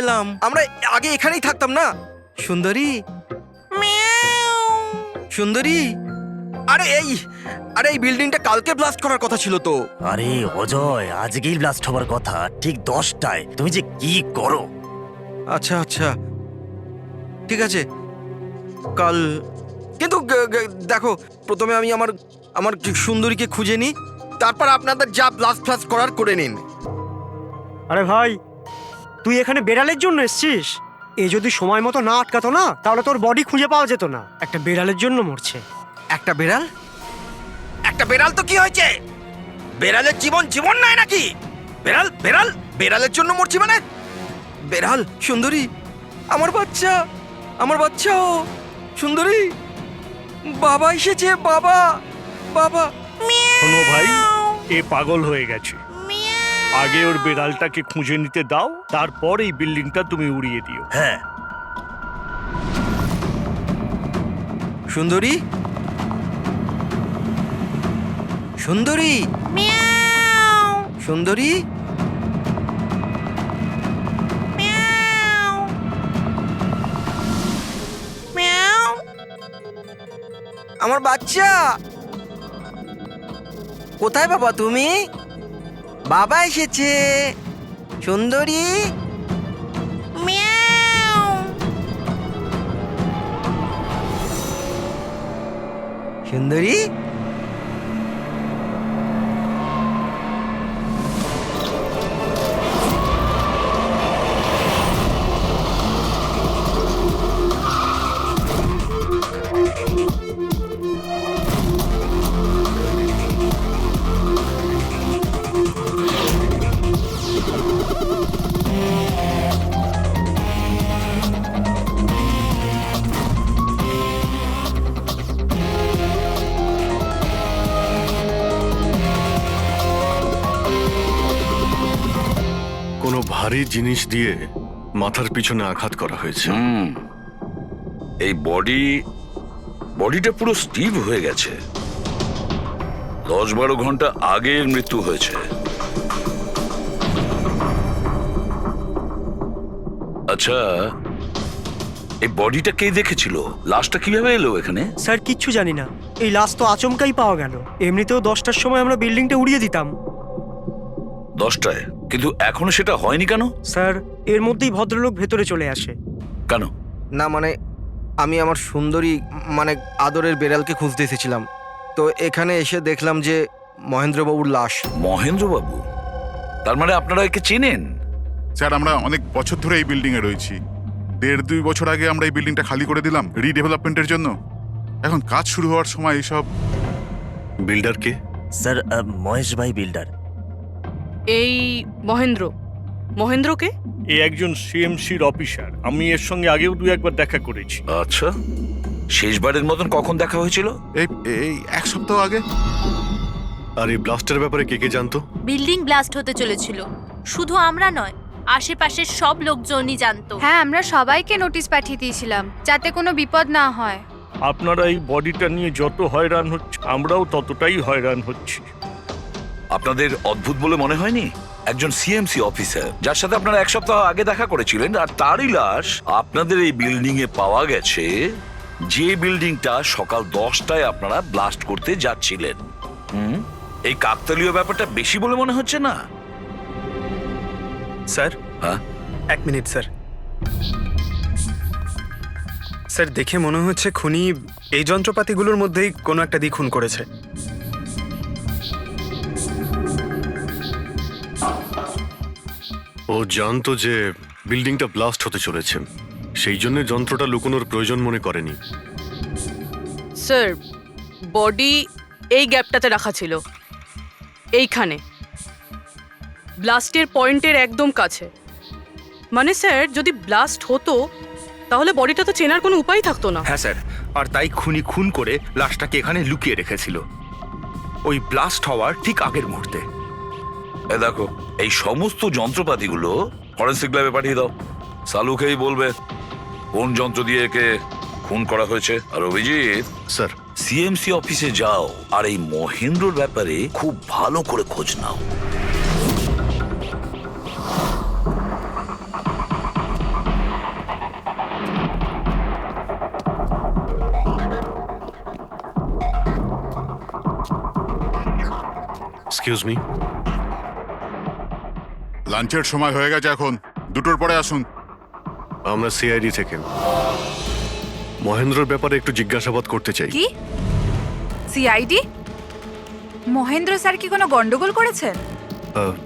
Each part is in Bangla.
এলাম, আমরা আগে এখানেই থাকতাম না। সুন্দরী, সুন্দরী, আরে এই বিল্ডিংটা কালকে ব্লাস্ট করার কথা ছিল তো। আরে অজয়, আজকেই ব্লাস্ট হবার কথা, ঠিক 10টায়। তুমি যে কি করো! আচ্ছা আচ্ছা, ঠিক আছে, কাল। কিন্তু দেখো, প্রথমে আমি আমার সুন্দরীকে খুঁজে নিই, তারপর আপনাদের যা ব্লাস্ট ফ্লাস্ট করার করে নিন। আরে ভাই, তুই এখানে বেড়ালের জন্য এসেছিস? এ যদি সময় মতো না আটকাতো না, তাহলে তোর বডি খুঁজে পাওয়া যেত না। একটা বেড়ালের জন্য মরছে। একটা বেড়াল? একটা বেড়াল তো কি হয়েছে? বেড়ালের জীবন জীবন নয় নাকি? বেড়াল বেড়াল বেড়ালের জন্য মরছি মানে? বেড়াল, সুন্দরী, আমার বাচ্চা, আমার বাচ্চা। ও সুন্দরী, বাবা এসেছে, বাবা, বাবা। শোনো ভাই, এ পাগল হয়ে গেছে। আগে ওর বেড়ালটাকে খুঁজে নিতে দাও, তারপর এই বিল্ডিংটা তুমি উড়িয়ে দিও। হ্যাঁ, সুন্দরী, সুন্দরী, সুন্দরী, আমার বাচ্চা কোথায়? বাবা তুমি? বাবা এসেছে। সুন্দরী, সুন্দরী, কোনো ভারী জিনিস দিয়ে মাথার পিছনে আঘাত করা হয়েছে। এই বডিটা পুরো স্টিভ হয়ে গেছে। 10-12 ঘন্টা আগে এর মৃত্যু হয়েছে। আচ্ছা, এই বডিটা কে দেখেছিল? লাশটা কিভাবে এলো এখানে? স্যার, কিচ্ছু জানি না। এই লাশ তো আচমকাই পাওয়া গেল। এমনিতেও 10টার সময় আমরা বিল্ডিংটা উড়িয়ে দিতাম। 10টায়? কিন্তু এখনো সেটা হয়নি কেন? স্যার, এর মধ্যেই ভদ্রলোক ভেতরে চলে আসে। কেন? না মানে আমি আমার সুন্দরী মানে আদরের বেড়ালকে খুঁজতে এসেছিলাম, তো এখানে এসে দেখলাম যে মহেন্দ্রবাবুর লাশ। মহেন্দ্রবাবু? তার মানে আপনারা একে চেনেন? স্যার, আমরা অনেক বছর ধরে এই বিল্ডিং এ রয়েছি। 1.5-2 বছর আগে আমরা এই বিল্ডিংটা খালি করে দিলাম রিডেভেলপমেন্টের জন্য। এখন কাজ শুরু হওয়ার সময় এইসব। বিল্ডার কে? স্যার, মহেশ ভাই বিল্ডার। এই মহেন্দ্রকে? এ একজন সিএমসির অফিসার। আমি এর সঙ্গে আগেও 2-1বার দেখা করেছি। আচ্ছা, শেষবারের মতন কখন দেখা হয়েছিল? এই এই 1 সপ্তাহ আগে। আর এই ব্লাস্টের ব্যাপারে কে কে জানতো? বিল্ডিং ব্লাস্ট হতে চলেছিল। শুধু আমরা নয়, আশেপাশের সব লোকজনই জানতো। হ্যাঁ, আমরা সবাইকে নোটিশ পাঠিয়ে দিয়েছিলাম যাতে কোনো বিপদ না হয়। আপনারা এই বডিটা নিয়ে যত হয়রান হচ্ছে, আমরাও ততটাই হয়রান হচ্ছি। আপনাদের অদ্ভুত বলে মনে হয়নি? একজন সিএমসি অফিসার যার সাথে আপনারা 1 সপ্তাহ আগে দেখা করেছিলেন, আর তারই লাশ আপনাদের এই বিল্ডিং এ পাওয়া গেছে, যে বিল্ডিংটা সকাল 10টায় আপনারা ব্লাস্ট করতে যাচ্ছিলেন। এই কাকতালীয় ব্যাপারটা বেশি বলে মনে হচ্ছে না? স্যার, হ্যাঁ, 1 মিনিট স্যার। স্যার, দেখে মনে হচ্ছে খুনি এই যন্ত্রপাতিগুলোর মধ্যেই কোনো একটা দিয়ে খুন করেছে। ও জানতো যে বিল্ডিংটা ব্লাস্ট হতে চলেছে, সেই জন্য যন্ত্রটা লুকোনোর প্রয়োজন মনে করেনি। স্যার, বডি এই গ্যাপটাতে রাখা ছিল, এইখানে ব্লাস্টের পয়েন্টের একদম কাছে। মানে স্যার, যদি ব্লাস্ট হতো তাহলে বডিটা তো চেনার কোনো উপায় থাকতো না। হ্যাঁ স্যার, আর তাই খুনি খুন করে লাশটাকে এখানে লুকিয়ে রেখেছিল ওই ব্লাস্ট হওয়ার ঠিক আগের মুহূর্তে। দেখো, এই সমস্ত যন্ত্রপাতিগুলো ফরেন্সিক ল্যাবে পাঠিয়ে দাও। সালুকেই বলবে কোন যন্ত্র দিয়ে একে খুন করা হয়েছে। আর অভিজিৎ স্যার, সিএমসি অফিসে যাও আর এই মহেন্দ্রর ব্যাপারে খুব ভালো করে খোঁজ নাও। Excuse me. লাঞ্চের সময় হয়ে গেছে, এখন 2টোর পরে আসুন। আমরা সিআইডি থেকে মহেন্দ্রর ব্যাপারে একটু জিজ্ঞাসাবাদ করতে চাই। কি সিআইডি? মহেন্দ্র স্যার কি কোনো গন্ডগোল করেছেন?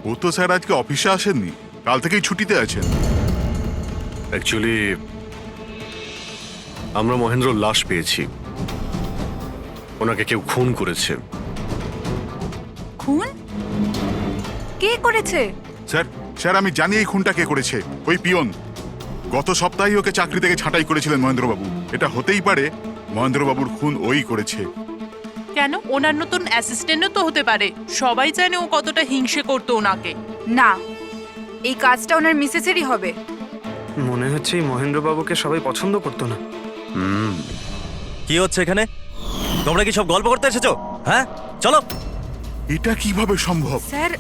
ও তো স্যার আজকে অফিসে আসেননি, কাল থেকেই ছুটিতে আছেন। অ্যাকচুয়ালি আমরা মহেন্দ্রর লাশ পেয়েছি। ওনাকে কেউ খুন করেছে। খুন? কে করেছে? স্যার স্যার আমি জানি এই খুনটা কে করেছে। ওই পিয়ন গত সপ্তাহেই ওকে চাকরি থেকে ছাঁটাই করেছিলেন মহেন্দ্রবাবু। এটা হতেই পারে মহেন্দ্রবাবুর খুন ওই করেছে। কেন? ওনার নতুন অ্যাসিস্ট্যান্টও তো হতে পারে। সবাই জানে ও কতটা হিংসে করতো ওনাকে। না, এই কাজটা ওনার মিসেসেরই হবে। মনে হচ্ছে এই মহেন্দ্রবাবুকে সবাই পছন্দ করতো না। কি হচ্ছে এখানে? তোমরা কি সব গল্প করতে এসেছো? হ্যাঁ, চলো। এটা কিভাবে সম্ভব? স্যার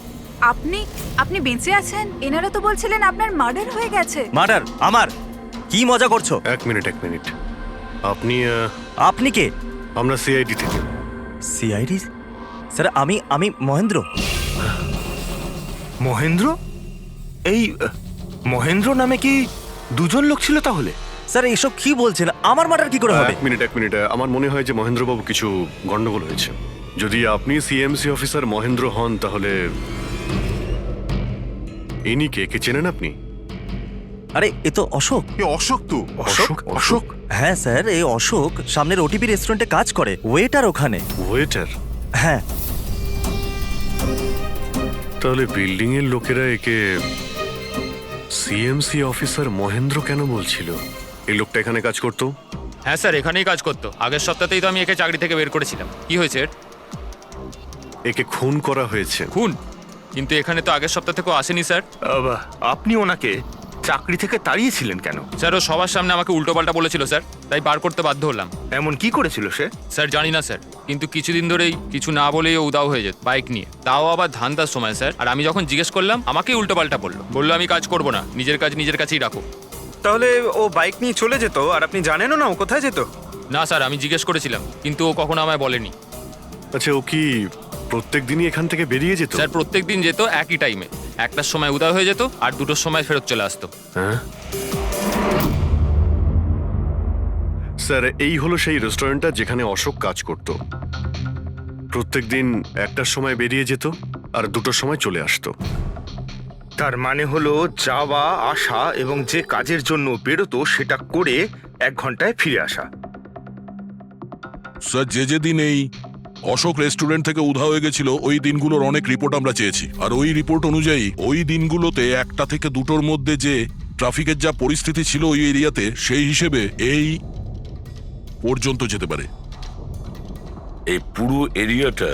আপনি বেঁচে আছেন? এনারা তো বলছিলেন আপনার মার্ডার হয়ে গেছে। মার্ডার? আমার? কি মজা করছো? এক মিনিট। আপনি আপনি কে? আমরা সিআইডি থেকে। সিআইডি? স্যার আমি মহেন্দ্র। মহেন্দ্র? এই মহেন্দ্র নামে কি দুজন লোক ছিল তাহলে? স্যার এইসব কি বলছেন? আমার মার্ডার কি করে হবে? এক মিনিট। আমার মনে হয় যে মহেন্দ্রবাবু কিছু গন্ডগোল হয়েছে। যদি আপনি সিএমসি অফিসার মহেন্দ্র হন তাহলে ইনি কে চেনেন আপনি? আরে এ তো অশোক। এ অশোক তো। অশোক? হ্যাঁ স্যার, এই অশোক সামনের ওটিপি রেস্টুরেন্টে কাজ করে, ওয়েটার ওখানে। ওয়েটার? হ্যাঁ। তাহলে বিল্ডিং এর লোকেরা একে সিএমসি অফিসার মহেন্দ্র কেন বলছিল? এই লোকটা এখানে কাজ করতো? হ্যাঁ স্যার, এখানেই কাজ করতো। আগের সপ্তাহতেই তো আমি একে চাকরি থেকে বের করেছিলাম। কি হয়েছে এর? একে খুন করা হয়েছে। খুন? কিন্তু এখানে তো আগের সপ্তাহ থেকেও আসেনি স্যার। আপনি ওনাকে চাকরি থেকে তাড়িয়েছিলেন কেন? স্যার ও সবার সামনে আমাকে উল্টোপাল্টা বলেছিল স্যার, তাই বার করতে বাধ্য হলাম। এমন কি করেছিল সে? স্যার জানি না স্যার, কিন্তু কিছুদিন ধরেই কিছু না বলেই ও উদাও হয়ে যেত বাইক নিয়ে, তাও আবার ধান্দার সময় স্যার। আর আমি যখন জিজ্ঞেস করলাম আমাকেই উল্টোপাল্টা বললো আমি কাজ করবো না, নিজের কাজ নিজের কাছেই রাখো। তাহলে ও বাইক নিয়ে চলে যেত আর আপনি জানেনও না ও কোথায় যেত? না স্যার, আমি জিজ্ঞেস করেছিলাম কিন্তু ও কখনো আমায় বলেনি। আচ্ছা, ও কি প্রত্যেক দিনই এখান থেকে বেরিয়ে যেত? স্যার প্রত্যেক দিন যেত একই টাইমে, 1টার সময় উদয় হয়ে যেত আর 2টোর সময় ফেরত চলে আসতো। হ্যাঁ স্যার, এই হলো সেই রেস্টুরেন্টটা যেখানে অশোক কাজ করত। প্রত্যেক দিন 1টার সময় বেরিয়ে যেত আর 2টোর সময় চলে আসতো। তার মানে হলো যাওয়া আসা এবং যে কাজের জন্য বেরোতো সেটা করে 1 ঘন্টায় ফিরে আসা। স্যার, যে দিন এই অশোক রেস্টুরেন্ট থেকে উধাও হয়ে গেছিল ওই দিনগুলোর অনেক রিপোর্ট আমরা চেয়েছি, আর ওই রিপোর্ট অনুযায়ী ওই দিনগুলোতে 1টা থেকে 2টোর মধ্যে যে ট্রাফিকের যা পরিস্থিতি ছিল ওই এরিয়াতে, সেই হিসেবে এই পর্যন্ত যেতে পারে। এই পুরো এরিয়াটা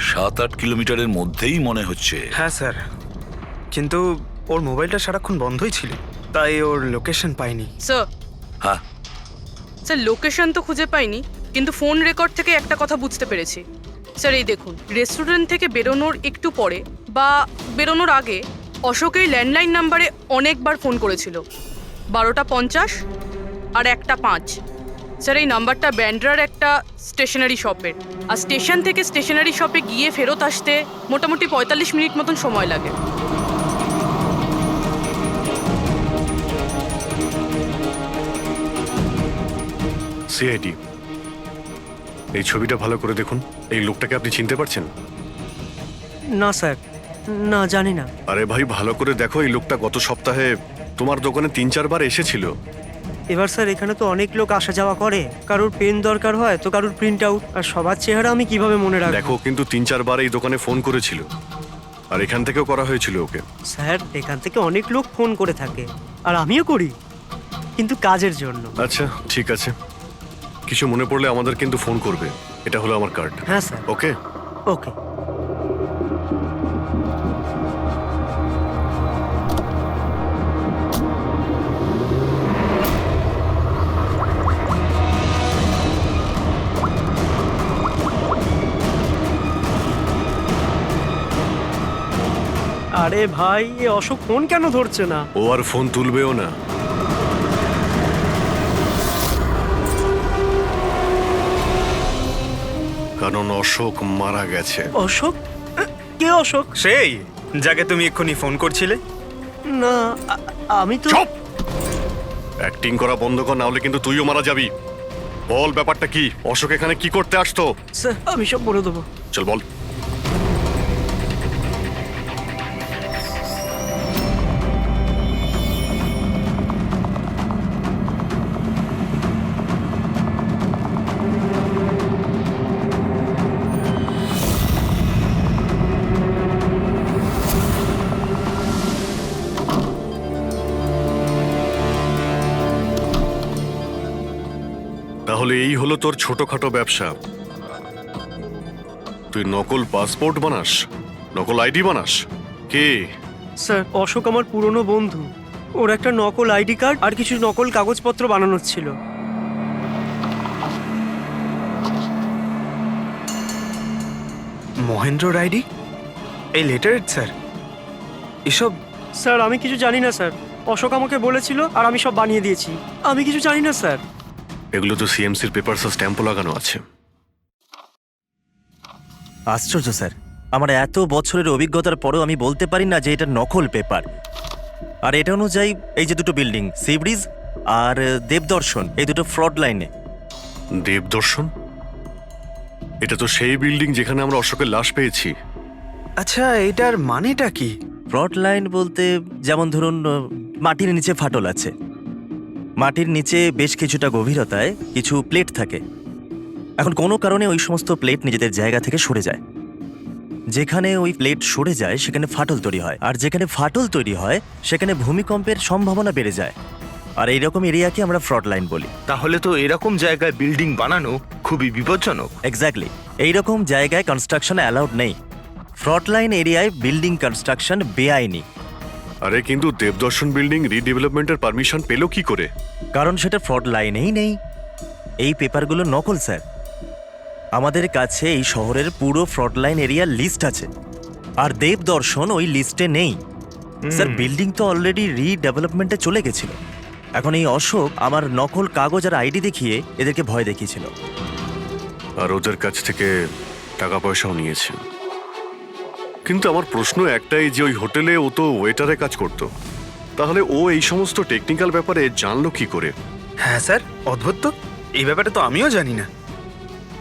7-8 কিলোমিটারের মধ্যেই মনে হচ্ছে। হ্যাঁ স্যার, কিন্তু ওর মোবাইলটা সারাক্ষণ বন্ধই ছিল, তাই ওর লোকেশন পাইনি। স্যার হ্যাঁ স্যার, লোকেশন তো খুঁজে পাইনি, কিন্তু ফোন রেকর্ড থেকে একটা কথা বুঝতে পেরেছি। স্যার এই দেখুন, রেস্টুরেন্ট থেকে বেরোনোর একটু পরে বা বেরোনোর আগে অশোক এই ল্যান্ডলাইন নাম্বারে অনেকবার ফোন করেছিল, 12টা 50 আর 1টা 5। স্যার এই নাম্বারটা ব্যান্ড্রার একটা স্টেশনারি শপের, আর স্টেশন থেকে স্টেশনারি শপে গিয়ে ফেরত আসতে মোটামুটি 45 মিনিট মতন সময় লাগে। সিআইডি, এই ছবিটা ভালো করে দেখুন। এই লোকটাকে আপনি চিনতে পারছেন? না স্যার, না জানি না। আরে ভাই, ভালো করে দেখো। এই লোকটা গত সপ্তাহে তোমার দোকানে 3-4 বার এসেছিল। এবার স্যার এখানে তো অনেক লোক আসা যাওয়া করে, কারোর পেন দরকার হয় তো কারোর প্রিন্ট আউট, আর সবার চেহারা আমি কিভাবে মনে রাখবো? দেখো, কিন্তু 3-4 বার এই দোকানে ফোন করেছিল, আর এখান থেকেও করা হয়েছিল ওকে। স্যার এখান থেকে অনেক লোক ফোন করে থাকে, আর আমিও করি, কিন্তু কাজের জন্য। আচ্ছা ঠিক আছে, কিছু মনে পড়লে আমাদের কিন্তু ফোন করবে। এটা হলো আমার কার্ড। হ্যাঁ স্যার। ওকে ওকে। আরে ভাই, এ অশোক ফোন কেন ধরছে না? ও আর ফোন তুলবেও না। কারণ অশোক মারা গেছে। অশোক? কে অশোক? সেই যাকে তুমি এক্ষুনি ফোন করছিলে। না, আমি তো চুপ! অ্যাক্টিং করা বন্ধ কর, না হলে কিন্তু তুইও মারা যাবি। বল ব্যাপারটা কি? অশোক এখানে কি করতে আসতো? স্যার, আমি সব বলে দেবো। চল বল। তাহলে এই হলো তোর ছোটখাটো ব্যবসা। তুই নকল পাসপোর্ট বানাস, নকল আইডি বানাস। কে? স্যার, অশোক আমার পুরনো বন্ধু। ওর একটা নকল আইডি কার্ড আর কিছু নকল কাগজপত্র বানানোর ছিল। মহেন্দ্র আইডি? এই লেটারেড স্যার? এসব? স্যার, আমি কিছু জানি না স্যার। অশোক আমাকে বলেছিল আর আমি সব বানিয়ে দিয়েছি। আমি কিছু জানি না স্যার। এগুলো তো সিএমসির পেপারস স্ট্যাম্পও লাগানো আছে। আশ্চর্য স্যার, আমার এত বছরের অভিজ্ঞতার পরেও আমি বলতে পারি না যে এটা নকল পেপার। আর এটা অনুযায়ী এই যে দুটো বিল্ডিং, সি ব্রিজ আর দেবদর্শন, এই দুটো ফ্রড লাইনে। দেবদর্শন? এটা তো সেই বিল্ডিং যেখানে আমরা অশোকের লাশ পেয়েছি। আচ্ছা, এটার মানেটা কি? ফ্রড লাইন বলতে যেমন ধরুন মাটির নিচে ফাটল আছে, মাটির নিচে বেশ কিছুটা গভীরতায় কিছু প্লেট থাকে। এখন কোনো কারণে ওই সমস্ত প্লেট নিজেদের জায়গা থেকে সরে যায়। যেখানে ওই প্লেট সরে যায় সেখানে ফাটল তৈরি হয়, আর যেখানে ফাটল তৈরি হয় সেখানে ভূমিকম্পের সম্ভাবনা বেড়ে যায়। আর এইরকম এরিয়াকে আমরা ফ্রড লাইন বলি। তাহলে তো এরকম জায়গায় বিল্ডিং বানানো খুবই বিপজ্জনক। এক্স্যাক্টলি, এইরকম জায়গায় কনস্ট্রাকশন অ্যালাউড নেই। ফ্রড লাইন এরিয়ায় বিল্ডিং কনস্ট্রাকশন বেআইনি। আরে কিন্তু দেবদর্শন বিল্ডিং রিডেভেলপমেন্টের পারমিশন পেলো কি করে? কারণ সেটা ফ্রড লাইনেই নেই। এই পেপারগুলো নকল স্যার। আমাদের কাছে এই শহরের পুরো ফ্রড লাইন এরিয়ার লিস্ট আছে, আর দেবদর্শন ওই লিস্টে নেই। স্যার, বিল্ডিং তো অলরেডি রিডেভেলপমেন্টে চলে গেছিল। এখন এই অশোক আমার নকল কাগজ আর আইডি দেখিয়ে এদেরকে ভয় দেখিয়েছিল। আর ওদের কাছ থেকে টাকা পয়সাও নিয়েছে। কিন্তু আমার প্রশ্ন একটাই যে ওই হোটেলে ও তো ওয়েটারে কাজ করতো, তাহলে ও এই সমস্ত টেকনিক্যাল ব্যাপারে জানলো কি করে? হ্যাঁ স্যার, অদ্ভুত তো। এই ব্যাপারে তো আমিও জানি না।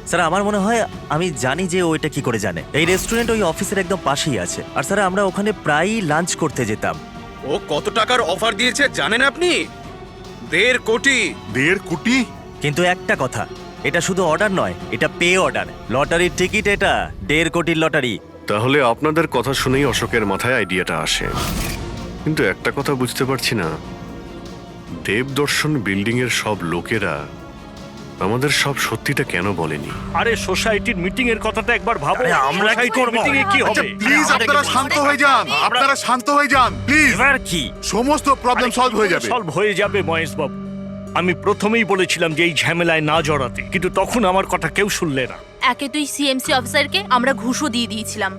স্যার, আমার মনে হয় আমি জানি যে ও এটা কি করে জানে। এই রেস্টুরেন্ট ওই অফিসের একদম পাশেই আছে, আর স্যার আমরা ওখানে প্রায়ই লাঞ্চ করতে যেতাম। ও কত টাকার অফার দিয়েছে জানেন আপনি? 1.5 কোটি। 1.5 কোটি? কিন্তু একটা কথা, এটা শুধু অর্ডার নয়, এটা পে অর্ডার। লটারির টিকিট এটা, 1.5 কোটির লটারি। তাহলে আপনাদের কথা শুনেই অশোকের মাথায় আইডিয়াটা আসে। কিন্তু একটা কথা বুঝতে পারছি না, দেবদর্শন বিল্ডিং এর সব লোকেরা আমাদের সব সত্যিটা কেন বলেনি? আরে সোসাইটির মিটিং এর কথাটা একবার ভাবো। আরে আমরা কি সোসাইটির করব? মিটিং এ কি আচ্ছা, হবে? প্লিজ আপনারা শান্ত হয়ে যান। আপনারা শান্ত হয়ে যান প্লিজ। এবার কি? সমস্ত প্রবলেম সলভ হয়ে যাবে। সলভ হয়ে যাবে মহেশ বাবু। আমি প্রথমেই বলেছিলাম যে এই ঝামেলায় না জড়াতে, কিন্তু তখন আমার কথা কেউ শুনলে না। একে তুই সিএমসি অফিসারকে আমরা ঘুষও দিয়ে দিয়েছিলাম,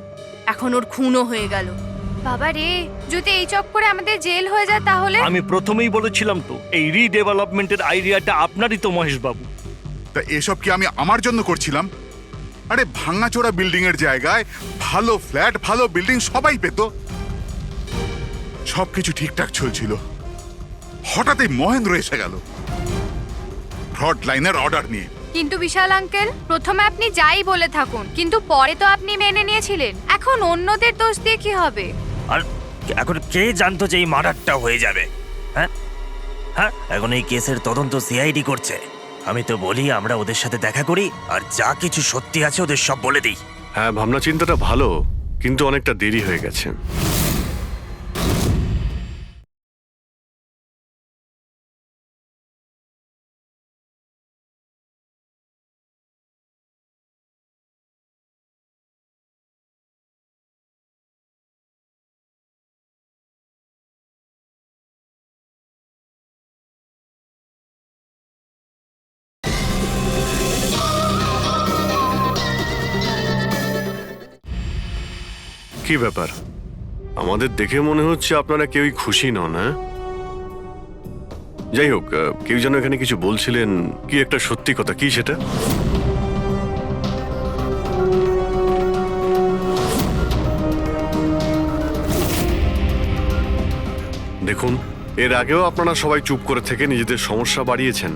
এখন ওর খুনও হয়ে গেল। বাবা রে, যদি এই চক্করে আমাদের জেল হয়ে যায় তাহলে? আমি প্রথমেই বলেছিলাম তো, এই রিডেভেলপমেন্টের আইডিয়াটা আপনারই তো মহেশ বাবু। তা এসব কি আমি আমার জন্য করছিলাম? আরে ভাঙাচোরা বিল্ডিং এর জায়গায় ভালো ফ্ল্যাট, ভালো বিল্ডিং সবাই পেত। সবকিছু ঠিকঠাক চলছিল, হঠাৎই মহেন্দ্র এসে গেল ফ্রড লাইনের অর্ডার নিয়ে। কিন্তু বিশাল আঙ্কেল, প্রথমে আপনি যাই বলে থাকুন, কিন্তু পরে তো আপনি মেনে নিয়েছিলেন। এখন অন্যদের দোষ দিয়ে কি হবে? আর এখন কে জানতো যে এই মার্ডারটা হয়ে যাবে? হ্যাঁ হ্যাঁ, এখন এই কেসের তদন্ত সিআইডি করছে। আমি তো বলি আমরা ওদের সাথে দেখা করি, আর যা কিছু সত্যি আছে ওদের সব বলে দিই। হ্যাঁ, ভাবনা চিন্তাটা ভালো, কিন্তু অনেকটা দেরি হয়ে গেছে। কি ব্যাপার? আমাদের দেখে মনে হচ্ছে আপনারা কেউই খুশি নন। হ্যাঁ, যাই হোক, কেউ যেন এখানে কিছু বলছিলেন, কি একটা সত্যি কথা, কি সেটা? দেখুন, এর আগেও আপনারা সবাই চুপ করে থেকে নিজেদের সমস্যা বাড়িয়েছেন।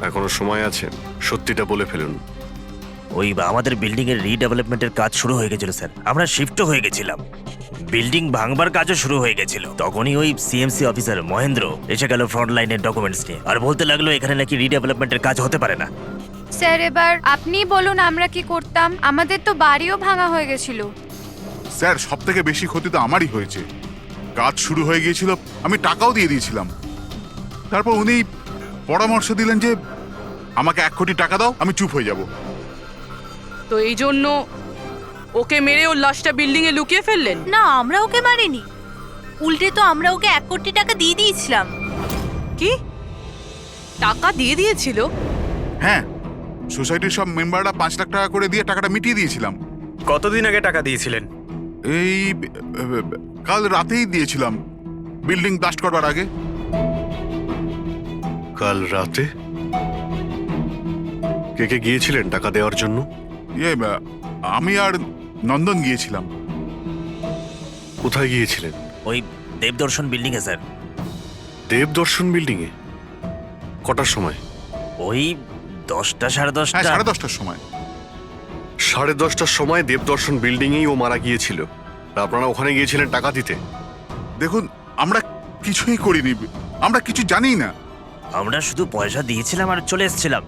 এখনো সময় আছে, সত্যিটা বলে ফেলুন। ওই আমাদের বিল্ডিং এর রিডেভেলপমেন্টের কাজ শুরু হয়ে গেছিল স্যার, আমরা শিফটও হয়ে গেছিলাম, বিল্ডিং ভাঙবার কাজও শুরু হয়ে গেছিল। তখনই ওই সিএমসি অফিসার মহেন্দ্র এসে গেল ফ্রন্ট লাইনের ডকুমেন্টস নিয়ে, আর বলতে লাগলো এখানে নাকি রিডেভেলপমেন্টের কাজ হতে পারে না। স্যার এবার আপনি বলুন আমরা কি করতাম, আমাদের তো বাড়িও ভাঙা হয়ে গেছিল। স্যার, সব থেকে বেশি ক্ষতি তো আমারই হয়েছে। কাজ শুরু হয়ে গিয়েছিল, আমি টাকাও দিয়ে দিয়েছিলাম। তারপর উনি পরামর্শ দিলেন যে আমাকে 1 কোটি টাকা দাও, আমি চুপ হয়ে যাব। তো এই জন্য ওকে মেরে ওর লাশটা বিল্ডিং এ লুকিয়ে ফেললেন? না, আমরা ওকে মারিনি, উল্টে তো আমরা ওকে 1 কোটি টাকা দিয়ে দিয়েছিলাম। কি টাকা দিয়ে দিয়েছিল? হ্যাঁ, সোসাইটির সব মেম্বাররা 5 লাখ টাকা করে দিয়ে টাকাটা মিটিয়ে দিয়েছিলাম। কতদিন আগে টাকা দিয়েছিলেন? এই কাল রাতেই দিয়েছিলাম, বিল্ডিং ব্লাস্ট করবার আগে। কাল রাতে কে কে গিয়েছিলেন টাকা দেওয়ার জন্য? আমি আর নন্দন গিয়েছিলাম। কোথায় গিয়েছিলেন? ওই দেবদর্শন বিল্ডিং এ স্যার। দেবদর্শন বিল্ডিং এ? কটার সময়? ওই 10টা সাড়ে 10টা। হ্যাঁ, 10:30টার সময়। 10:30টার সময় দেবদর্শন বিল্ডিং এই ও মারা গিয়েছিল। আপনারা ওখানে গিয়েছিলেন টাকা দিতে? দেখুন, আমরা কিছুই করিনি, আমরা কিছু জানি না। আমরা শুধু পয়সা দিয়েছিলাম আর চলে এসেছিলাম।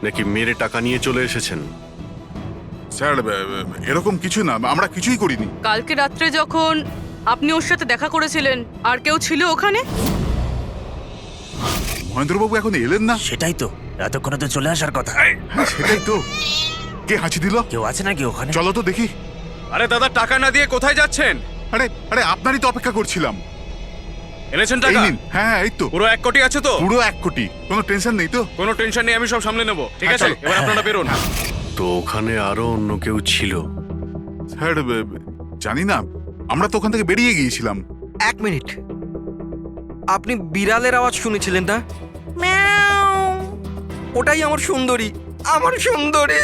নাকি মেরে টাকা নিয়ে চলে এসেছেন? স্যার, এরকম কিছু না, আমরা কিছুই করিনি। কালকে রাত্রে যখন আপনি ওর সাথে দেখা করেছিলেন, আর কেউ ছিল ওখানে? মহেন্দ্রবাবু এখন এলেন না। সেটাই তো, এতক্ষণে তো চলে আসার কথা। হ্যাঁ, সেটাই তো। কে হাঁচি দিল? কেউ আছে নাকি ওখানে? চলো তো দেখি। আরে দাদা, টাকা না দিয়ে কোথায় যাচ্ছেন? আরে আরে, আপনারই তো অপেক্ষা করছিলাম। এনেছেন এই টাকা? নিন। হ্যাঁ, এই তো পুরো 1 কোটি আছে তো? পুরো 1 কোটি, কোনো টেনশন নেই তো? কোনো টেনশন নেই, আমি সব সামলে নেব। ঠিক হ্যাঁ, আছে, চলো। এবার আপনারা বেরোন। তো ওখানে আরো অন্য কেউ ছিল? স্যার, জানি না, আমরা তো ওখান থেকে বেরিয়ে গিয়েছিলাম। 1 মিনিট, আপনি বিড়ালের আওয়াজ শুনেছিলেন না? ওটাই আমার সুন্দরী, আমার সুন্দরী।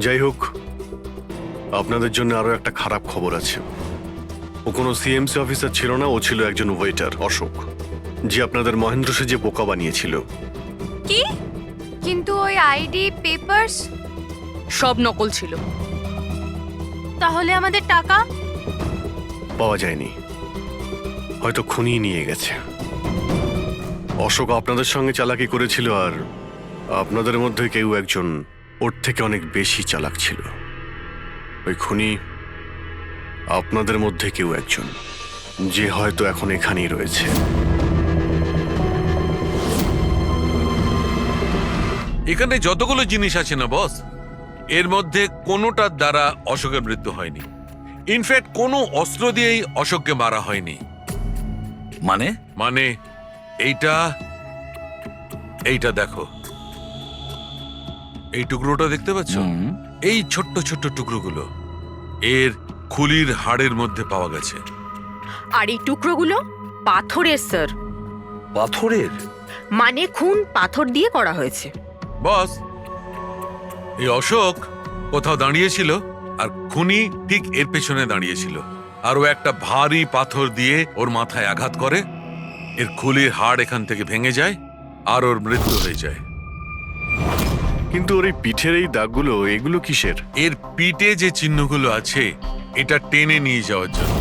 যাই হোক, আপনাদের জন্য আরো একটা খারাপ খবর আছে। ও কোনো সিএমসি অফিসার ছিল না, ও ছিল একজন ওয়েটার, অশোক, যে আপনাদের মহেন্দ্র সেজে বোকা বানিয়েছিল। কি? কিন্তু ওই আইডি পেপারস সব নকল ছিল। তাহলে আমাদের টাকা? পাওয়া যায়নি, হয়তো খুনিয়ে নিয়ে গেছে। অশোক আপনাদের সঙ্গে চালাকি করেছিল, আর আপনাদের মধ্যে কেউ একজন ওর থেকে অনেক বেশি চালাক ছিল। ওই খুনি আপনাদের মধ্যে কেউ একজন, যে হয়তো এখন এখানেই রয়েছে। এখানে যতগুলো জিনিস আছে না বস, এর মধ্যে কোনোটার দ্বারা অশোকের মৃত্যু হয়নি। ইনফ্যাক্ট কোনো অস্ত্র দিয়েই অশোককে মারা হয়নি। মানে? মানে এইটা দেখো, এই টুকরোটা দেখতে পাচ্ছ? এই ছোট্ট ছোট্ট টুকরোগুলো এর খুলির হাড়ের মধ্যে পাওয়া গেছে। আর এই টুকরোগুলো পাথরের স্যার। পাথরের? মানে খুন পাথর দিয়ে করা হয়েছে। বস, এই অশোক কোথাও দাঁড়িয়েছিল আর খুনি ঠিক এর পেছনে দাঁড়িয়েছিল, আর ও একটা ভারী পাথর দিয়ে ওর মাথায় আঘাত করে, এর খুলির হাড় এখান থেকে ভেঙে যায় আর ওর মৃত্যু হয়ে যায়। কিন্তু ওর এই পিঠের এই দাগগুলো, এগুলো কিসের? এর পিঠে যে চিহ্নগুলো আছে, এটা টেনে নিয়ে যাওয়ার জন্য,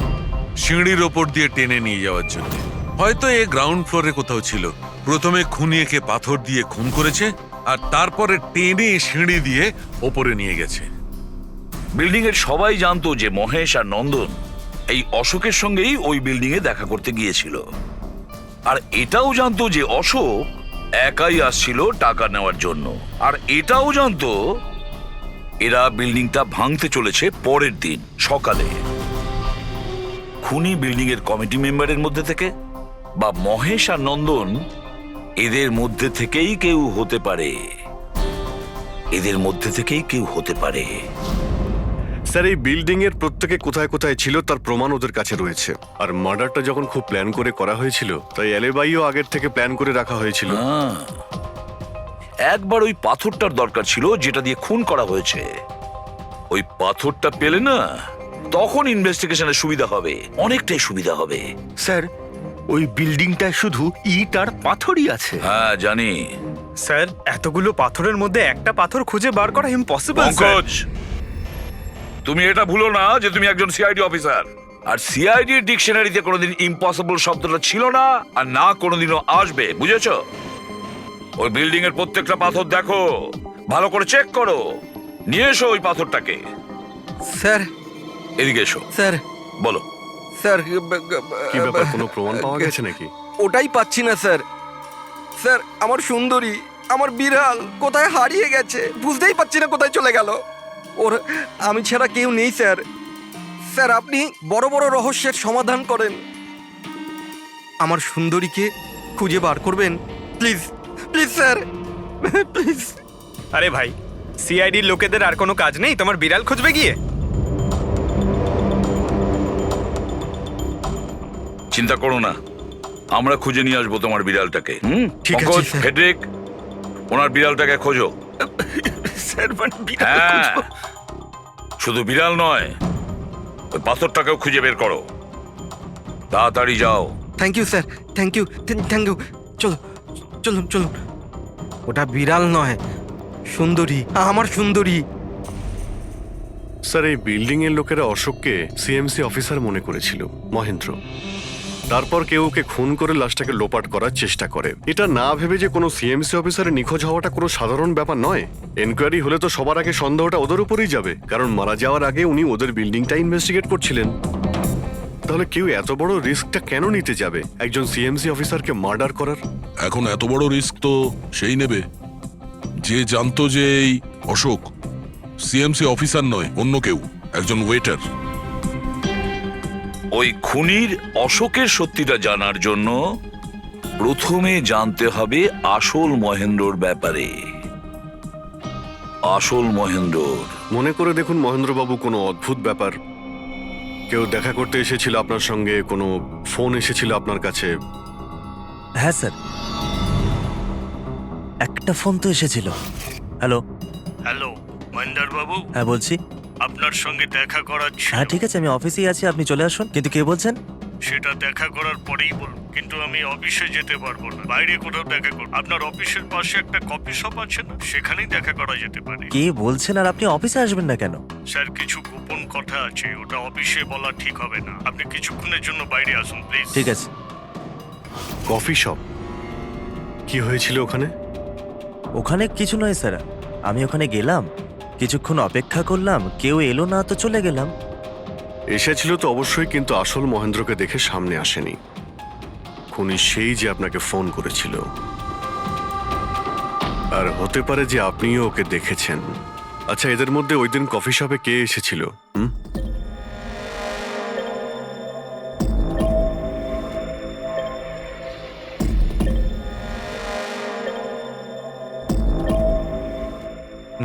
সিঁড়ির ওপর দিয়ে টেনে নিয়ে যাওয়ার জন্য। হয়তো এ গ্রাউন্ড ফ্লোরে কোথাও ছিল, প্রথমে খুনিকে পাথর দিয়ে খুন করেছে, আর তারপরে টেনে সিঁড়ি দিয়ে ওপরে নিয়ে গেছে। বিল্ডিং এর সবাই জানতো যে মহেশ আর নন্দন এই অশোকের সঙ্গেই ওই বিল্ডিং এ দেখা করতে গিয়েছিল, আর এটাও জানতো যে অশোক একাই আসছিল টাকা নেওয়ার জন্য, আর এটাও জানতো এরা বিল্ডিংটা ভাঙতে চলেছে পরের দিন সকালে। খুনি বিল্ডিং এর কমিটি মেম্বারের মধ্যে থেকে বা মহেশ আর নন্দন, এদের মধ্যে থেকেই কেউ হতে পারে, এদের মধ্যে থেকেই কেউ হতে পারে। স্যার, এই বিল্ডিং এর প্রত্যেকে কোথায় কোথায় ছিল তার প্রমাণ ওদের কাছে রয়েছে। আর মার্ডারটা যখন খুব প্ল্যান করে করা হয়েছিল, তাই অ্যালিবাইও আগের থেকে প্ল্যান করে রাখা হয়েছিল। একবার ওই পাথরটার দরকার ছিল যেটা দিয়ে খুন করা হয়েছে। ওই পাথরটা পেলে না, তখন ইনভেস্টিগেশনের সুবিধা হবে, অনেকটাই সুবিধা হবে। স্যার, ওই বিল্ডিংটায় শুধু ইট আর পাথরই আছে। হ্যাঁ জানি। স্যার এতগুলো পাথরের মধ্যে একটা পাথর খুঁজে বার করা ইম্পসিবল। পঙ্কজ, তুমি এটা ভুলো না যে তুমি একজন সিআইডি অফিসার, আর সিআইডি ডিকশনারিতে কোনোদিন ইম্পসিবল শব্দটা ছিল না আর না কোনোদিনও আসবে, বুঝেছো? ওই বিল্ডিং এর প্রত্যেকটা পাথর দেখো, ভালো করে চেক করো, নিয়ে এসো ওই পাথরটাকে। স্যার, এদিকে এসো। স্যার, বলো। স্যার, কি ব্যাপার, কোনো প্রমাণ পাওয়া গেছে নাকি? ওটাই পাচ্ছি না স্যার। স্যার, আমার সুন্দরী, আমার বিড়াল কোথায় হারিয়ে গেছে, বুঝতেই পারছি না কোথায় চলে গেল। ওর আমি ছাড়া কেউ নেই স্যার। স্যার, আপনি বড় বড় রহস্যের সমাধান করেন, আমার সুন্দরীকে খুঁজে বার করবেন প্লিজ, প্লিজ স্যার, প্লিজ। আরে ভাই, সিআইডির লোকেদের আর কোনো কাজ নেই তোমার বিড়াল খুঁজবে গিয়ে? চিন্তা করো না, আমরা খুঁজে নিয়ে আসবো তোমার বিড়ালটাকে। ঠিক আছে, পঙ্কজ, স্যার। ফেডরিক, ওনার বিড়ালটাকে খোঁজো। স্যার মানে বিড়াল হ্যাঁ, খুঁজবো? শুধু বিড়াল নয়, ওই পাথরটাকেও খুঁজে বের করো, তাড়াতাড়ি যাও। Thank you sir, thank you, thank you. চলো, চলুন চলুন। ওটা বিড়াল নয়, সুন্দরী, আমার সুন্দরী। স্যার, এই বিল্ডিং এর লোকেরা অশোককে সিএমসি অফিসার মনে করেছিল, মহেন্দ্র। তারপর কেউ ওকে খুন করে লাশটাকে লোপাট করার চেষ্টা করে। এটা না ভেবে যে কোনো সিএমসি অফিসারের নিখোঁজ হওয়াটা কোনো সাধারণ ব্যাপার নয়। এনকোয়ারি হলে তো সবার আগে সন্দেহটা ওদের উপরেই যাবে, কারণ মারা যাওয়ার আগে উনি ওদের বিল্ডিংটা ইনভেস্টিগেট করছিলেন। তাহলে কেউ এত বড় রিস্কটা কেন নিতে যাবে একজন সিএমসি অফিসারকে মার্ডার করার? এখন এত বড় রিস্ক তো সেই নেবে যে জানতো যে এই অশোক সিএমসি অফিসার নয়, অন্য কেউ, একজন ওয়েটার। ওই খুনির অশোকের সত্যিটা জানার জন্য প্রথমে জানতে হবে আসল মহেন্দ্রর ব্যাপারে। আসল মহেন্দ্র মনে করে দেখুন মহেন্দ্রবাবু, কোনো অদ্ভুত ব্যাপার, কেউ দেখা করতে এসেছিল আপনার সঙ্গে, কোনো ফোন এসেছিল আপনার কাছে? হ্যাঁ স্যার, একটা ফোন তো এসেছিল। হ্যালো। হ্যালো মহেন্দ্র বাবু, হ্যাঁ বলছি। আপনার সঙ্গে দেখা করার ছিল। হ্যাঁ ঠিক আছে, আমি অফিসেই আছি, আপনি চলে আসুন। কিন্তু কে বলছেন? সেটা দেখা করার পরেই বলুন, কিন্তু আমি অফিসে যেতে পারবো না, বাইরে কোথাও দেখা করব। আপনার অফিসের পাশে একটা কফি শপ আছে না, সেখানেই দেখা করা যেতে পারে। কে বলছেন? আর আপনি অফিসে আসবেন না কেন? স্যার, কিছু গোপন কথা আছে, ওটা অফিসে বলা ঠিক হবে না। আপনি কিছুক্ষণের জন্য বাইরে আসুন প্লিজ। ঠিক আছে। Coffee shop? কি হয়েছিল ওখানে? ওখানে কিছু নয় স্যার, আমি ওখানে গেলাম, কিছুক্ষণ অপেক্ষা করলাম, কেউ এলো না তো চলে গেলাম। এসেছিল তো অবশ্যই, কিন্তু আসল মহেন্দ্রকে দেখে সামনে আসেনি। খুনি সেই যে আপনাকে ফোন করেছিল, আর হতে পারে যে আপনিও ওকে দেখেছেন। আচ্ছা, এদের মধ্যে ওই দিন কফি শপে কে এসেছিল?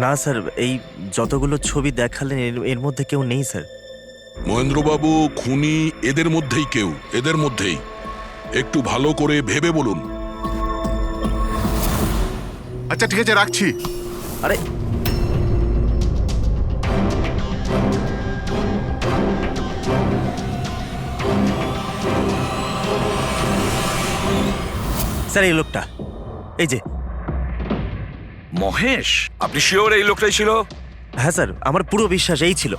না স্যার, এই যতগুলো ছবি দেখালেন এর মধ্যে কেউ নেই স্যার। মহেন্দ্রবাবু, খুনি এদের মধ্যেই কেউ, এদের মধ্যেই। একটু ভালো করে ভেবে বলুন। আচ্ছা ঠিক আছে, রাখছি। আরে স্যার, এই লোকটা, এই যে মহেশ। আপনি শিওর এই লোকটাই ছিল? হ্যাঁ স্যার, আমার পুরো বিশ্বাস এই ছিল।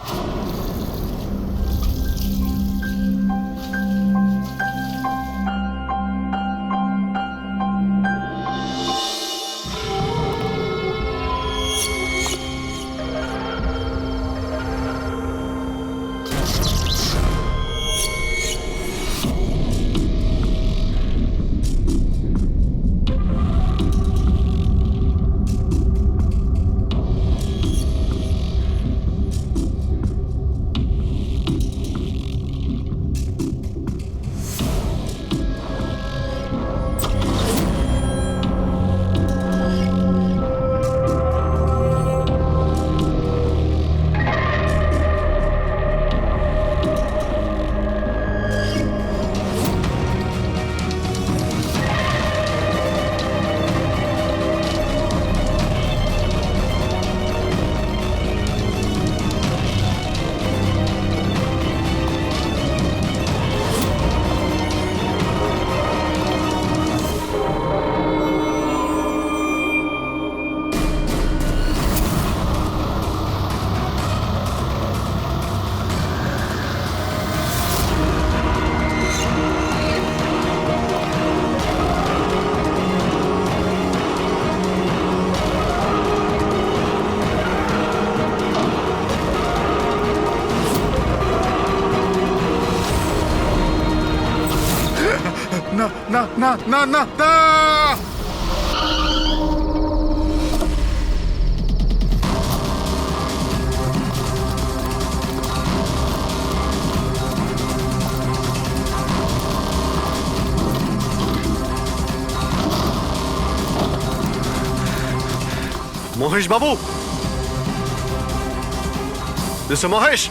না না না না মহেশ বাবু, মিস্টার মহেশ,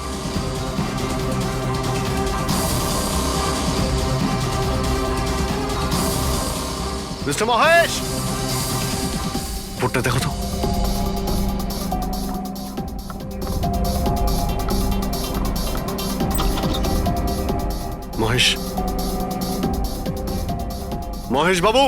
মিস্টার মহেশ, বোর্ডটা দেখো তো। মহেশ, মহেশ বাবু,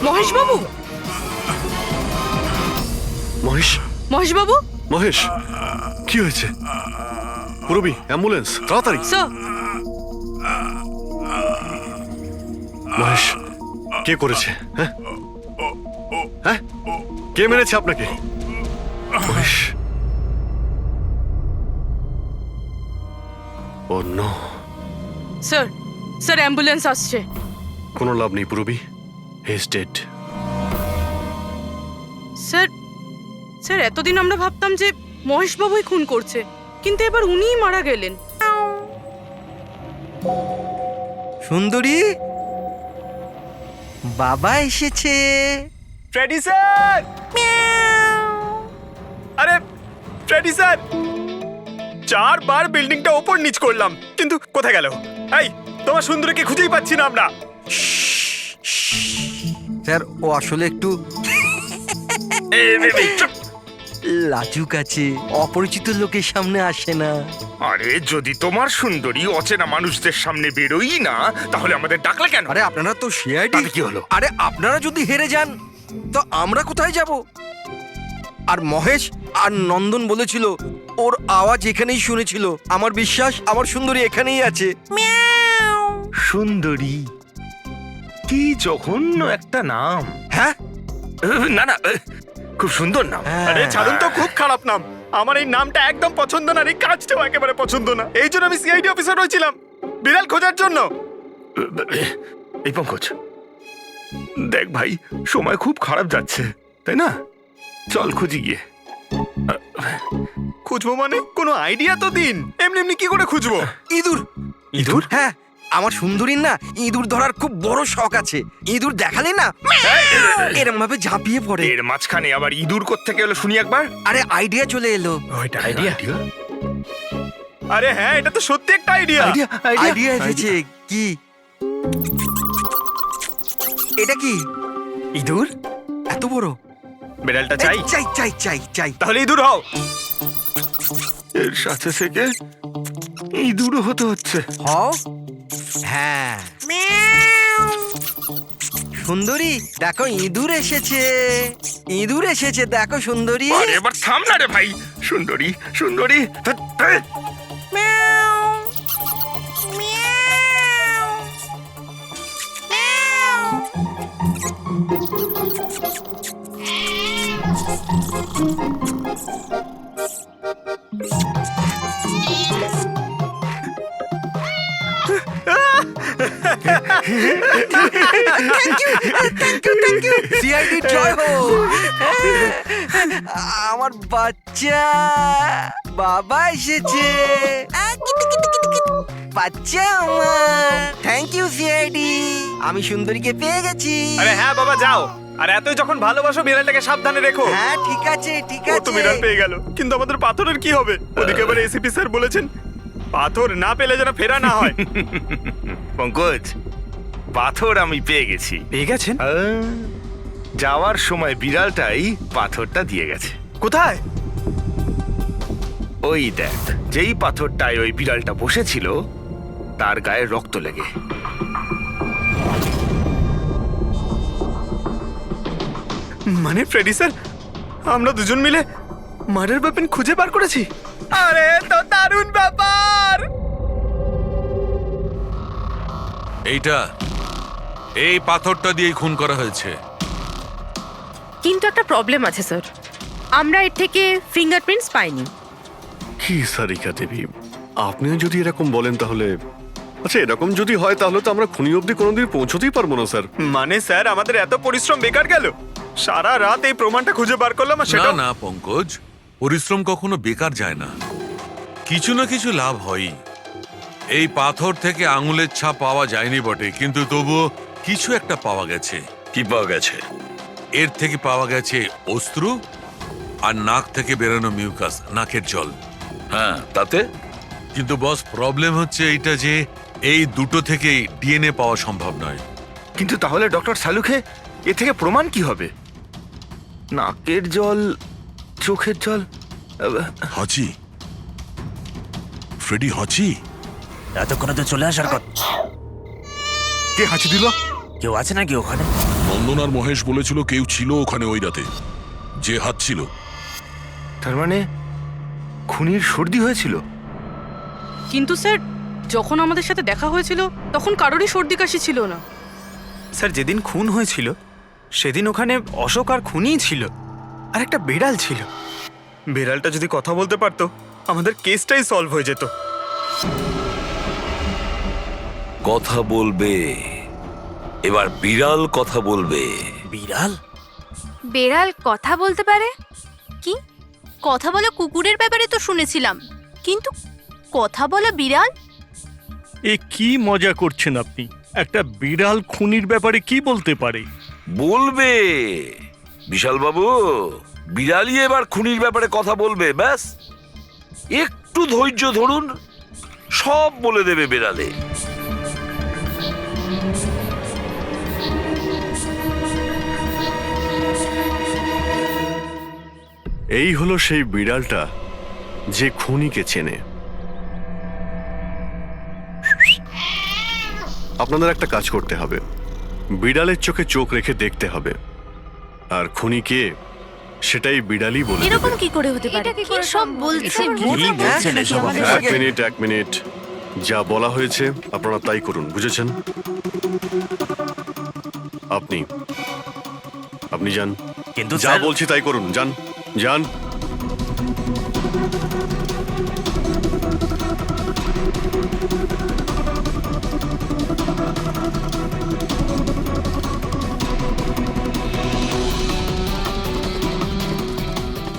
মহেশ বাবু, মহেশ, মহেশ বাবু, মহেশ, কি হয়েছে? পুরবি, অ্যাম্বুলেন্স, তাড়াতাড়ি। স্যার, মহেশ, কে করেছে? হ্যাঁ হ্যাঁ, কে মেরেছে আপনাকে? মহেশ, ও নো। স্যার, স্যার অ্যাম্বুলেন্স আসছে। কোনো লাভ নেই পুরবি, he is dead. Sir, sir এতদিন আমরা ভাবতাম যে মহেশ বাবুই খুন করছে, কিন্তু এবার উনিই মারা গেলেন। সুন্দরী, বাবা এসেছে। Freddie sir! আরে ফ্রেডি স্যার, 4 বার বিল্ডিংটা ওপর নিচ করলাম, কিন্তু কোথায় গেল? এই, তোমার সুন্দরীকে খুঁজেই পাচ্ছি না আমরা। স্যার, ও আসলে একটু লাজুক আছে, অপরিচিত লোকের সামনে আসে না। আরে যদি তোমার সুন্দরী অচেনা মানুষদের সামনে বেরোই না, তাহলে আমাদের ডাকলে কেন? আরে আপনারা তো সিআইডি। কি হলো? আরে আপনারা যদি হেরে যান তো আমরা কোথায় যাব? আর মহেশ আর নন্দন বলেছিল ওর আওয়াজ এখানেই শুনেছিল। আমার বিশ্বাস আমার সুন্দরী এখানেই আছে। সুন্দরী, কি জঘন্য একটা নাম। হ্যাঁ, না না, খুব সুন্দর নাম। আরে ছাড়ুন তো, খুব খারাপ নাম। আমার এই নামটা একদম পছন্দ না, এই কাজটাও একেবারে পছন্দ না। এই জন্য আমি সিআইডি অফিসার হয়েছিলাম, বিড়াল খোঁজার জন্য। এই পঙ্কজ, দেখ ভাই, সময় খুব খারাপ যাচ্ছে, তাই না? চল খুঁজি গিয়ে। খুঁজবো মানে? কোনো আইডিয়া তো দিন। এমনি এমনি কি করে খুঁজবো? ইঁদুর। ইঁদুর? হ্যাঁ, আমার সুন্দরীর না ইঁদুর ধরার খুব বড় শখ আছে। ইঁদুর দেখালে না এরম ভাবে ঝাঁপিয়ে পড়ে। এর মাঝখানে আবার ইঁদুর কোত্থেকে এলো শুনি একবার। আরে আইডিয়া চলে এলো। ওইটা আইডিয়া? আরে হ্যাঁ, এটা তো সত্যি একটা আইডিয়া। আইডিয়া এসেছে। কি এটা? কি ইঁদুর এত বড়? বিড়ালটা চাই? চাই চাই চাই চাই। তাহলে ইঁদুর হও। এর সাথে থেকে ইঁদুরও হতে হচ্ছে। হও। হ্যাঁ, সুন্দরী দেখো ইঁদুর এসেছে। ইঁদুর এসেছে, দেখো সুন্দরী। আরে এবার থাম না রে ভাই। সুন্দরী, সুন্দরী, সিআইডি জয় হোক। আমার বাচ্চা বাবা এসেছে। বাচ্চা আমার। থ্যাংক ইউ সিআইডি, আমি সুন্দরীকে পেয়ে গেছি। আরে হ্যাঁ বাবা, যাও। আর এতই যখন ভালোবাসো, বিড়ালটাকে সাবধানে রেখো। হ্যাঁ ঠিক আছে ঠিক ও তো আছে। বিড়াল পেয়ে গেল, কিন্তু আমাদের পাথরের কি হবে? ওদিকে আবার এসিপি স্যার বলেছেন পাথর না পেলে যেন ফেরা না হয়। পঙ্কজ, পাথর আমি পেয়ে গেছি। পেয়ে গেছেন? যাওয়ার সময় বিড়ালটাই পাথরটা দিয়ে গেছে। কোথায়? ওই দেখ, যেই পাথরটায় ওই বিড়ালটা বসেছিল তার গায়ে রক্ত লেগে। মানে ফ্রেডি স্যার, আমরা দুজন মিলে মার্ডার ওয়েপন খুঁজে বার করেছি। আরে তো দারুণ ব্যাপার। এই পাথরটা দিয়েই খুন করা হয়েছে। কিন্তু একটা প্রবলেম আছে স্যার, আমরা এর থেকে ফিঙ্গারপ্রিন্টস পাইনি। কি সারিকা দেবী, আপনিও যদি এরকম বলেন তাহলে আচ্ছা, এরকম যদি হয় তাহলে তো আমরা খুনি অবধি কোনোদিন পৌঁছতেই পারবো না স্যার। মানে স্যার আমাদের এত পরিশ্রম বেকার গেল? সারা রাত এই প্রমাণটা খুঁজে বার করলাম আর না সেটা না পঙ্কজ, পরিশ্রম কখনো বেকার যায় না, কিছু না কিছু লাভ হয়ই। এই পাথর থেকে আঙুলের ছাপ পাওয়া যায়নি বটে, কিন্তু তবুও কিছু একটা পাওয়া গেছে। কি পাওয়া গেছে? এর থেকে পাওয়া গেছে অস্ত্র আর নাক থেকে বেরোনো মিউকাস, নাকের জল। হ্যাঁ, তাতে? কিন্তু বস, প্রবলেম হচ্ছে এইটা যে এই দুটো থেকেই ডিএনএ পাওয়া সম্ভব নয়। কিন্তু তাহলে ডক্টর সালুখে এ থেকে প্রমাণ কি হবে? নাকের জল, চোখের জল। হাঁচি, ফ্রেডি হাঁচি। এতক্ষণে তো চলে আসার কথা। কে হাঁচি দিল? কেউ আছে নাকি ওখানে? নন্দন আর মহেশ বলেছিল কেউ ছিল ওখানে ওই রাতে, যে হাঁচছিল। তার মানে খুনির সর্দি হয়েছিল। কিন্তু স্যার, যখন আমাদের সাথে দেখা হয়েছিল তখন কারোরই সর্দি কাশি ছিল না। স্যার যেদিন খুন হয়েছিল সেদিন ওখানে অশোক আর খুনিই ছিল, আর একটা বেড়াল ছিল। বেড়ালটা যদি কথা বলতে পারতো আমাদের কেসটাই সলভ হয়ে যেত। কথা বলবে, এবার বিড়াল কথা বলবে। বিড়াল? বেড়াল কথা বলতে পারে? কি কথা বলা কুকুরের ব্যাপারে তো শুনেছিলাম, কিন্তু কথা বলা বিড়াল? এ কি মজা করছেন আপনি? একটা বিড়াল খুনির ব্যাপারে কি বলতে পারে? বলবে বিশাল বাবু, বিড়ালই এবার খুনির ব্যাপারে কথা বলবে। ব্যাস একটু ধৈর্য ধরুন, সব বলে দেবে বিড়ালে। এই হলো সেই বিড়ালটা যে খুনিকে চেনে। আপনাদের একটা কাজ করতে হবে, বিড়ালের চোখে চোখ রেখে দেখতে হবে, আর খুনিকে সেটাই বিড়ালই বলে দেবে। এরকম কি করে হতে পারে? কি সব বলছেন? এক মিনিট, যা বলা হয়েছে আপনারা তাই করুন, বুঝেছেন? আপনি যান, কিন্তু যা বলছি তাই করুন, যান যান।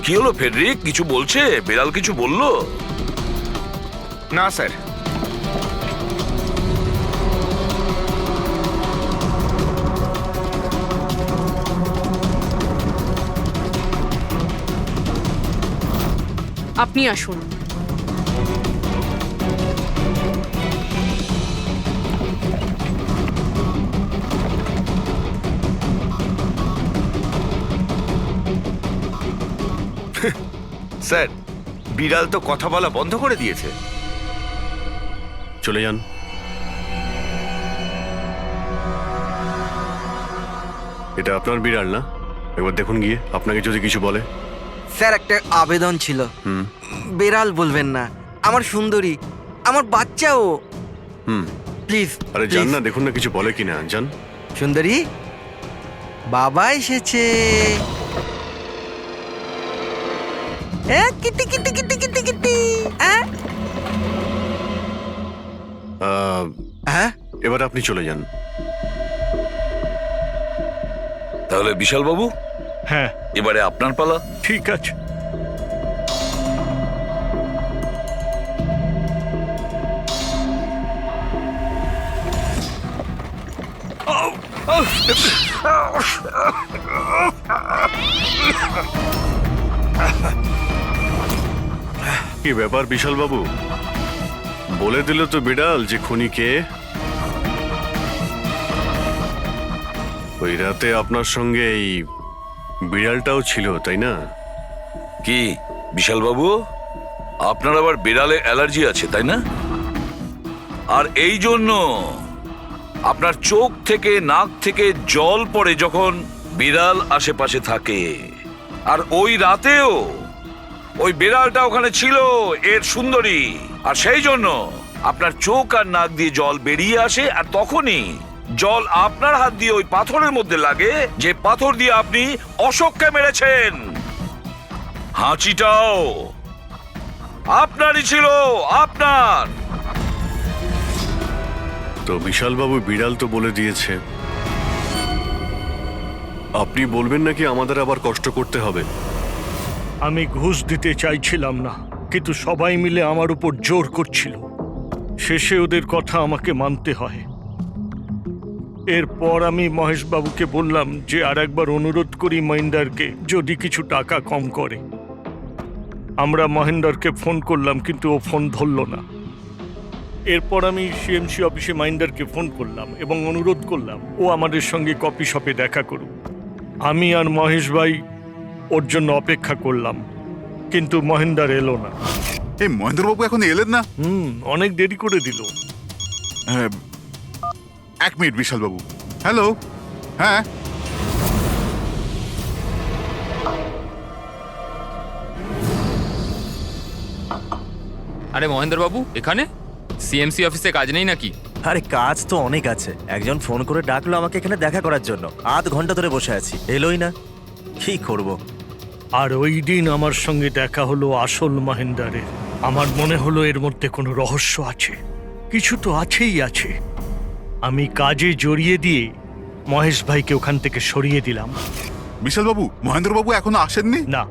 কি হলো ফেডরিক, কিছু বলছে? বিড়াল কিছু বললো? না স্যার। আপনি আসুন। স্যার বিড়াল তো কথা বলা বন্ধ করে দিয়েছে। চলে যান। এটা আপনার বিড়াল না? একবার দেখুন গিয়ে, আপনাকে যদি কিছু বলে। স্যার, একটা আবেদন ছিল। বেড়াল বলবেন না, আমার সুন্দরী, আমার বাচ্চাও। প্লিজ। আরে যান না, দেখুন না কিছু বলে কিনা, যান। সুন্দরী, বাবা এসেছে। Kitty Kitty Kitty Kitty Kitty. হ্যাঁ, এবার আপনি চলে যান। তাহলে বিশাল বাবু, হ্যাঁ এবারে আপনার পালা। ঠিক আছে। কি ব্যাপার বিশাল বাবু, বলে দিল তো বিড়াল যে খুনি কে? ওই রাতে আপনার সঙ্গে এই বিড়ালটাও ছিল, তাই না? কি বিশাল বাবু, আপনার আবার বিড়ালে অ্যালার্জি আছে, তাই না? আর এই জন্য আপনার চোখ থেকে নাক থেকে জল পড়ে যখন বিড়াল আশেপাশে থাকে। আর ওই রাতেও ওই বিড়ালটা ওখানে ছিল, এর সুন্দরী, আর সেই জন্য আপনার চোখ আর নাক দিয়ে জল বেরিয়ে আসে, আর তখনই জল আপনার হাত দিয়ে ওই পাথরের মধ্যে লাগে, যে পাথর দিয়ে আপনি অশোককে মেরেছেন। হাঁচিটাও আপনারই ছিল, আপনার। তো বিশালবাবু বিড়াল তো বলে দিয়েছে, আপনি বলবেন নাকি আমাদের আবার কষ্ট করতে হবে? আমি ঘুষ দিতে চাইছিলাম না, কিন্তু সবাই মিলে আমার উপর জোর করছিল। শেষে ওদের কথা আমাকে মানতে হয়। এরপর আমি মহেশবাবুকে বললাম যে আর একবার অনুরোধ করি মহিন্দারকে যদি কিছু টাকা কম করে। আমরা মহেন্দারকে ফোন করলাম, কিন্তু ও ফোন ধরল না। এরপর আমি সিএমসি অফিসে মহেন্দারকে ফোন করলাম এবং অনুরোধ করলাম ও আমাদের সঙ্গে কফি শপে দেখা করুক। আমি আর মহেশ ভাই ওর জন্য অপেক্ষা করলাম, কিন্তু মহেন্দার এলো না। এই মহেন্দ্রবাবু এখন এলেন না? অনেক দেরি করে দিল। হ্যাঁ, 1 মিনিট বিশালবাবু। হ্যালো, হ্যাঁ আরে মহেন্দ্রবাবু এখানে? সিএমসি অফিসে কাজ নেই নাকি? আরে কাজ তো অনেক আছে। একজন ফোন করে ডাকলো আমাকে এখানে দেখা করার জন্য। আধ ঘন্টা ধরে বসে আছি, এলোই না। কি করব? আর ওই দিন আমার সঙ্গে দেখা হলো আসল মহেন্দারের। আমার মনে হলো এর মধ্যে কোনো রহস্য আছে, কিছু তো আছেই আছে। আমি কাজে জড়িয়ে দিয়ে মহেশ ভাইকে ওখান থেকে সরিয়ে দিলাম। বিশালবাবু, মহেন্দ্রবাবু এখনো আসেননি? না,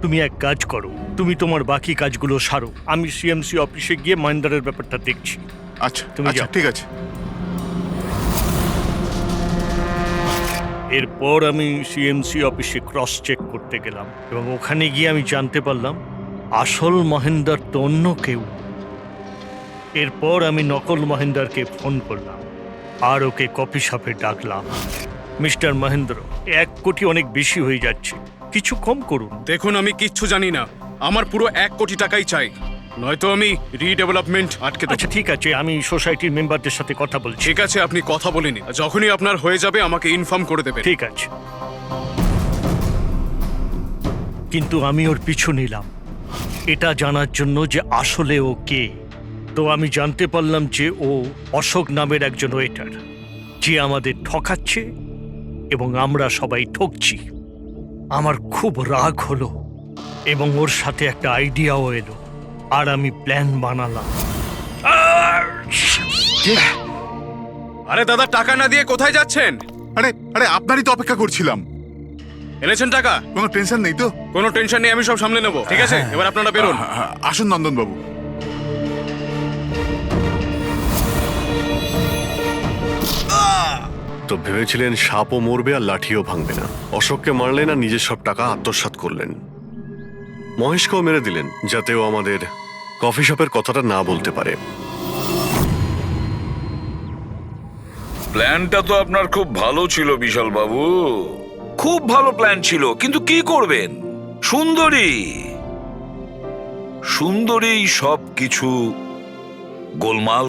তুমি এক কাজ করো, তুমি তোমার বাকি কাজগুলো সারো। আমি সিএমসি অফিসে গিয়ে মহেন্দারের ব্যাপারটা দেখছি। আচ্ছা, তুমি আচ্ছা, যাও। ঠিক আছে। এরপর আমি সিএমসি অফিসে ক্রস চেক করতে গেলাম এবং ওখানে গিয়ে আমি জানতে পারলাম আসল মহেন্দার তো অন্য কেউ। এরপর আমি নকল মহেন্দারকে ফোন করলাম আর ওকে কফি শপে ডাকলাম। মিস্টার মহেন্দ্র, 1 কোটি অনেক বেশি হয়ে যাচ্ছে, কিছু কম করুন। দেখুন, আমি কিচ্ছু জানি না, আমার পুরো 1 কোটি টাকাই চাই, নয়তো আমি রিডেভেলপমেন্ট আটকে দেব। আচ্ছা ঠিক আছে, আমি সোসাইটির মেম্বারদের সাথে কথা বলছি। ঠিক আছে, আপনি কথা বলে নিন, যখনই আপনার হয়ে যাবে আমাকে ইনফর্ম করে দেবেন। ঠিক আছে, কিন্তু আমি ওর পিছু নিলাম এটা জানার জন্য যে আসলে ও কে। তো আমি জানতে পারলাম যে ও অশোক নামের একজন ওয়েটার, যে আমাদের ঠকাচ্ছে এবং আমরা সবাই ঠকছি। আমার খুব রাগ হলো এবং ওর সাথে একটা আইডিয়াও এলো, আর আমি প্ল্যান বানালাম। আরে দাদা, টাকা না দিয়ে কোথায় যাচ্ছেন? আরে আরে আপনারই তো অপেক্ষা করছিলাম। এনেছেন টাকা? কোনো টেনশন নেই তো? কোনো টেনশন নেই, আমি সব সামলে নেব। ঠিক আছে, এবার আপনারা বেরোন। আসুন নন্দনবাবু। তো ভেবেছিলেন সাপও মরবে আর লাঠিও ভাঙবে না। অশোককে মারলেন আর নিজের সব টাকা আত্মসাৎ করলেন। মহেশকেও মেরে দিলেন যাতে ও আমাদের কফি শপের কথাটা না বলতে পারে। প্ল্যানটা তো আপনার খুব ভালো ছিল বিশাল বাবু, খুব ভালো প্ল্যান ছিল, কিন্তু কি করবেন? সুন্দরী সব কিছু গোলমাল